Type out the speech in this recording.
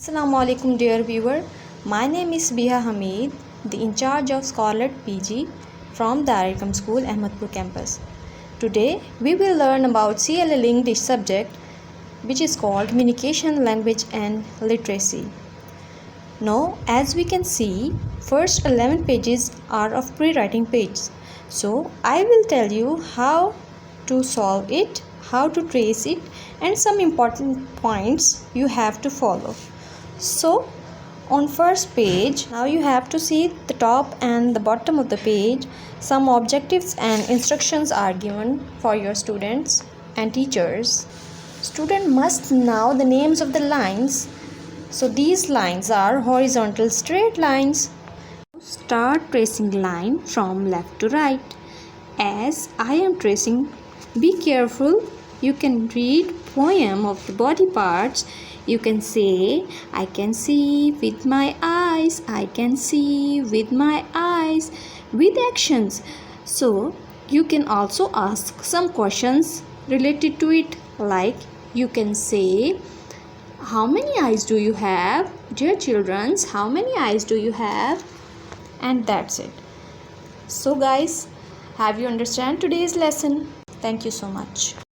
Assalamu alaikum dear viewer. My name is Biha Hamid, the in charge of Scarlet PG from Dar-e-Arqam School, Ahmedpur campus. Today we will learn about CLL English subject, which is called Communication, Language and Literacy. Now as we can see, first 11 pages are of pre-writing pages. So I will tell you how to solve it, how to trace it, and some important points you have to follow. So on first page, now you have to see the top and the bottom of the page. Some objectives and instructions are given for your students and teachers. Student must know the names of the lines. So these lines are horizontal straight lines. Start tracing line from left to right. As I am tracing, be careful. You can read poem of the body parts. You can say, I can see with my eyes, I can see with my eyes, with actions. So you can also ask some questions related to it, like you can say, how many eyes do you have? Dear children, how many eyes do you have? And that's it. So guys, have you understand today's lesson? Thank you so much.